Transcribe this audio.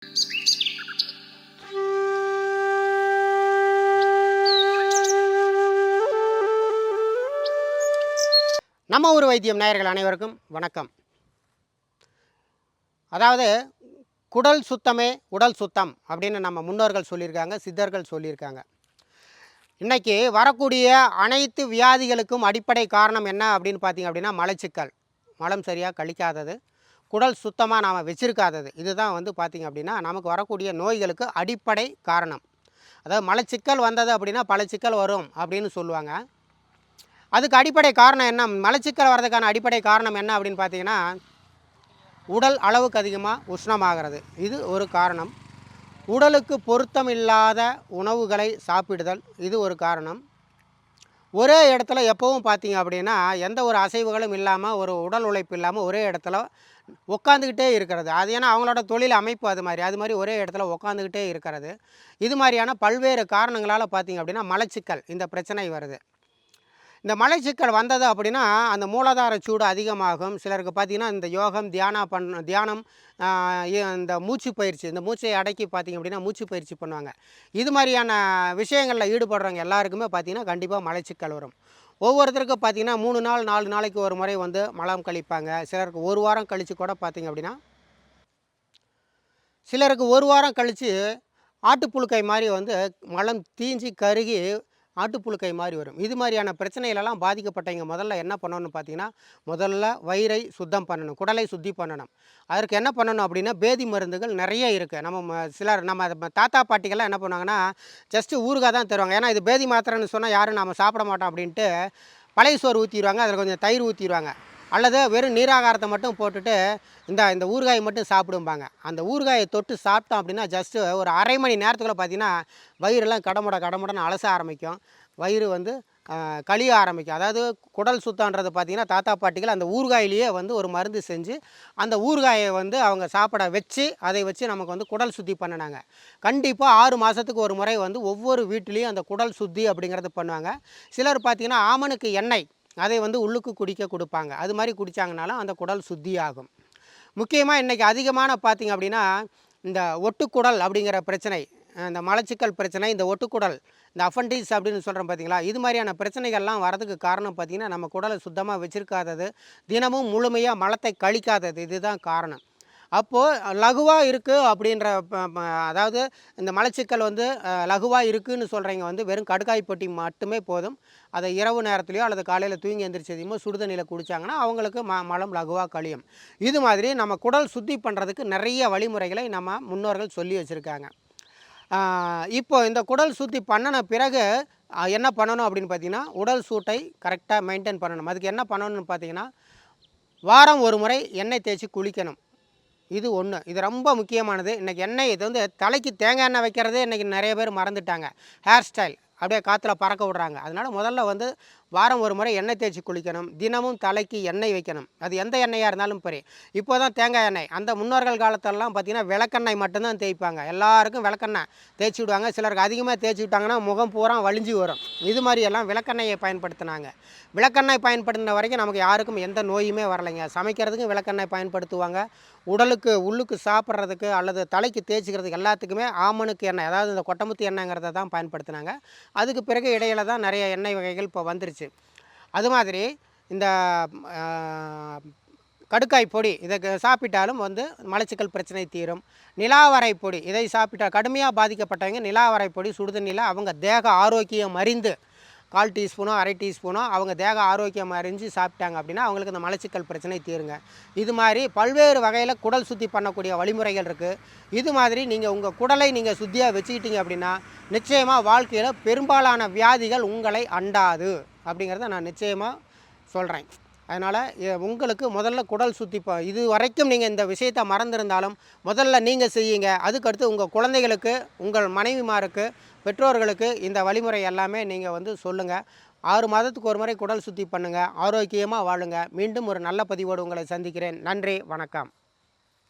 நம்ம ஊர் வைத்தியம் நேயர்கள் அனைவருக்கும் வணக்கம். அதாவது குடல் சுத்தமே உடல் சுத்தம் அப்படின்னு நம்ம முன்னோர்கள் சொல்லியிருக்காங்க, சித்தர்கள் சொல்லியிருக்காங்க. இன்றைக்கி வரக்கூடிய அனைத்து வியாதிகளுக்கும் அடிப்படை காரணம் என்ன அப்படின்னு பார்த்திங்க அப்படின்னா மலச்சிக்கல். மலம் சரியாக கழிக்காதது, குடல் சுத்தமாக நாம் வச்சுருக்காதது. இதுதான் பார்த்திங்க அப்படின்னா நமக்கு வரக்கூடிய நோய்களுக்கு அடிப்படை காரணம். அதாவது மலச்சிக்கல் வந்தது அப்படின்னா பல சிக்கல் வரும் அப்படின்னு சொல்லுவாங்க. அதுக்கு அடிப்படை காரணம் என்ன? மலச்சிக்கல் வர்றதுக்கான அடிப்படை காரணம் என்ன அப்படின்னு பார்த்தீங்கன்னா, உடல் அளவுக்கு அதிகமாக உஷ்ணமாகிறது. இது ஒரு காரணம். உடலுக்கு பொருத்தமில்லாத உணவுகளை சாப்பிடுதல், இது ஒரு காரணம். ஒரே இடத்துல எப்போவும் பார்த்தீங்க அப்படின்னா எந்த ஒரு அசைவுகளும் இல்லாமல், ஒரு உடல் உழைப்பு இல்லாமல் ஒரே இடத்துல உட்காந்துக்கிட்டே இருக்கிறது. அது ஏன்னா அவங்களோட தொழில் அமைப்பு அது மாதிரி ஒரே இடத்துல உட்காந்துக்கிட்டே இருக்கிறது. இது மாதிரியான பல்வேறு காரணங்களால் பார்த்தீங்க அப்படின்னா மலச்சிக்கல் இந்த பிரச்சனை வருது. இந்த மலச்சிக்கல் வந்தது அப்படின்னா அந்த மூலாதார சூடு அதிகமாகும். சிலருக்கு பார்த்திங்கன்னா இந்த யோகம் தியானம் இந்த மூச்சு பயிற்சி, இந்த மூச்சை அடக்கி பார்த்திங்க அப்படின்னா மூச்சு பயிற்சி பண்ணுவாங்க. இது மாதிரியான விஷயங்களில் ஈடுபடுறவங்க எல்லாருக்குமே பார்த்திங்கன்னா கண்டிப்பாக மலச்சிக்கல் வரும். ஒவ்வொருத்தருக்கும் பார்த்திங்கன்னா 3 நாள் 4 நாளைக்கு ஒரு முறை மலம் கழிப்பாங்க. சிலருக்கு 1 வாரம் கழித்து கூட பார்த்திங்க அப்படின்னா சிலருக்கு 1 வாரம் கழித்து ஆட்டுப்புழுக்கை மாதிரி மலம் தீஞ்சி கருகி ஆட்டுப்புழுக்கை மாதிரி வரும். இது மாதிரியான பிரச்சனைகளெல்லாம் பாதிக்கப்பட்டவங்க முதல்ல என்ன பண்ணணும்னு பார்த்தீங்கன்னா, முதல்ல வயிறை சுத்தம் பண்ணணும், குடலை சுத்தி பண்ணணும். அதற்கு என்ன பண்ணணும் அப்படின்னா, பேதி மருந்துகள் நிறைய இருக்குது. நம்ம தாத்தா பாட்டிகள்லாம் என்ன பண்ணுவாங்கன்னா, ஜஸ்ட்டு ஊறுகாய் தான் தருவாங்க. ஏன்னா இது பேதி மாத்திரைன்னு சொன்னால் யாரும் நம்ம சாப்பிட மாட்டோம் அப்படின்ட்டு பழைய சோறு ஊற்றிடுவாங்க, அதில் கொஞ்சம் தயிர் ஊற்றிடுவாங்க. அல்லது வெறும் நீராகாரத்தை மட்டும் போட்டுட்டு இந்த ஊறுகாயை மட்டும் சாப்பிடும்பாங்க. அந்த ஊறுகாயை தொட்டு சாப்பிட்டோம் அப்படின்னா ஜஸ்ட்டு ஒரு அரை மணி நேரத்துக்குள்ளே பார்த்திங்கன்னா வயிறெல்லாம் கடமுடன்னு அலச ஆரம்பிக்கும். வயிறு கழிய ஆரம்பிக்கும். அதாவது குடல் சுத்தன்றது பார்த்திங்கன்னா தாத்தா பாட்டிகள் அந்த ஊறுகாயிலேயே ஒரு மருந்து செஞ்சு அந்த ஊறுகாயை அவங்க சாப்பிட வச்சு அதை வச்சு நமக்கு குடல் சுத்தி பண்ணினாங்க. கண்டிப்பாக 6 மாதத்துக்கு ஒரு முறை ஒவ்வொரு வீட்டிலையும் அந்த குடல் சுத்தி அப்படிங்கிறது பண்ணுவாங்க. சிலர் பார்த்திங்கன்னா ஆமணுக்கு எண்ணெய் அதை உள்ளுக்கு குடிக்க கொடுப்பாங்க. அது மாதிரி குடித்தாங்கனாலும் அந்த குடல் சுத்தி ஆகும். முக்கியமாக இன்றைக்கி அதிகமான பார்த்திங்க அப்படின்னா இந்த ஒட்டுக்குடல் அப்படிங்கிற பிரச்சனை, இந்த மலச்சிக்கல் பிரச்சனை, இந்த ஒட்டுக்குடல், இந்த அப்பண்டிஸ் அப்படின்னு சொல்கிறோம் பார்த்தீங்களா, இது மாதிரியான பிரச்சனைகள்லாம் வரதுக்கு காரணம் பார்த்திங்கன்னா நம்ம குடலை சுத்தமாக வச்சுருக்காதது, தினமும் முழுமையாக மலத்தை கழிக்காதது, இதுதான் காரணம். அப்போது லகுவாக இருக்குது அப்படின்ற அதாவது இந்த மலச்சிக்கல் லகுவாக இருக்குதுன்னு சொல்கிறவங்க வெறும் கடுக்காய் பொட்டி மட்டுமே போதும். அதை இரவு நேரத்துலையோ அல்லது காலையில் தூங்கி எந்திரிச்சதையுமோ சுடுதண்ணியில் குடித்தாங்கன்னா அவங்களுக்கு மலம் லகுவாக கழியும். இது மாதிரி நம்ம குடல் சுத்தி பண்ணுறதுக்கு நிறைய வழிமுறைகளை நம்ம முன்னோர்கள் சொல்லி வச்சுருக்காங்க. இப்போது இந்த குடல் சுத்தி பண்ணின பிறகு என்ன பண்ணணும் அப்படின்னு பார்த்திங்கன்னா, உடல் சூட்டை கரெக்டாக மெயின்டைன் பண்ணணும். அதுக்கு என்ன பண்ணணும்னு பார்த்திங்கன்னா, வாரம் ஒரு முறை எண்ணெய் தேய்ச்சி குளிக்கணும். இது ஒன்று. இது ரொம்ப முக்கியமானது. இன்றைக்கி எண்ணெய் தலைக்கு தேங்காய் எண்ணெய் வைக்கிறதே இன்றைக்கி நிறைய பேர் மறந்துட்டாங்க. ஹேர் ஸ்டைல் அப்படியே காற்றுல பறக்க விட்றாங்க. அதனால் முதல்ல வாரம் ஒரு முறை எண்ணெய் தேய்ச்சி குளிக்கணும். தினமும் தலைக்கு எண்ணெய் வைக்கணும். அது எந்த எண்ணெயாக இருந்தாலும் சரி. இப்போ தான் தேங்காய் எண்ணெய், அந்த முன்னோர்கள் காலத்திலலாம் பார்த்திங்கன்னா விளக்கெண்ணெய் மட்டும்தான் தேய்ப்பாங்க. எல்லாருக்கும் விளக்கெண்ணெய் தேய்ச்சி விடுவாங்க. சிலருக்கு அதிகமாக தேய்ச்சி விட்டாங்கன்னா முகம் பூரா வலிஞ்சு வரும். இது மாதிரியெல்லாம் விளக்கெண்ணெயை பயன்படுத்தினாங்க. விளக்கெண்ணெய் பயன்படுத்தின வரைக்கும் நமக்கு யாருக்கும் எந்த நோயுமே வரலைங்க. சமைக்கிறதுக்கும் விளக்கெண்ணெய் பயன்படுத்துவாங்க. உள்ளுக்கு சாப்பிட்றதுக்கு அல்லது தலைக்கு தேய்ச்சிக்கிறதுக்கு எல்லாத்துக்குமே ஆமணுக்கு எண்ணெய், அதாவது இந்த கொட்டமுத்து எண்ணெய்ங்கிறத தான் பயன்படுத்தினாங்க. அதுக்கு பிறகு இடையில தான் நிறைய எண்ணெய் வகைகள் இப்போ வந்துருச்சு. அது மாதிரி இந்த கடுக்காய் பொடி இதை சாப்பிட்டாலும் மலச்சிக்கல் பிரச்சனை தீரும். நிலாவரை பொடி இதை சாப்பிட்டால் கடுமையாக பாதிக்கப்பட்டவங்க நிலாவரை பொடி சுடுதண்ணியில் அவங்க தேக ஆரோக்கியம் அறிந்து 1/4 டீஸ்பூனோ 1/2 டீஸ்பூனோ அவங்க தேக ஆரோக்கியம் அறிஞ்சு சாப்பிட்டாங்க அப்படின்னா அவங்களுக்கு இந்த மலச்சிக்கல் பிரச்சனை தீருங்க. இது மாதிரி பல்வேறு வகையில் குடல் சுத்தி பண்ணக்கூடிய வழிமுறைகள் இருக்குது. இது மாதிரி நீங்கள் உங்கள் குடலை நீங்கள் சுத்தியாக வச்சுக்கிட்டீங்க அப்படின்னா நிச்சயமாக வாழ்க்கையில் பெரும்பாலான வியாதிகள் உங்களை அண்டாது அப்படிங்கிறத நான் நிச்சயமாக சொல்கிறேன். அதனால் உங்களுக்கு முதல்ல குடல் சுத்தி இது வரைக்கும் நீங்கள் இந்த விஷயத்தை மறந்துருந்தாலும் முதல்ல நீங்கள் செய்யுங்க. அதுக்கடுத்து உங்கள் குழந்தைகளுக்கு, உங்கள் மனைவிமாருக்கு, பெற்றோர்களுக்கு இந்த வழிமுறை எல்லாமே நீங்கள் சொல்லுங்கள். 6 மாதத்துக்கு ஒரு முறை குடல் சுத்தி பண்ணுங்கள். ஆரோக்கியமாக வாழுங்க. மீண்டும் ஒரு நல்ல பதிவோடு உங்களை சந்திக்கிறேன். நன்றி, வணக்கம்.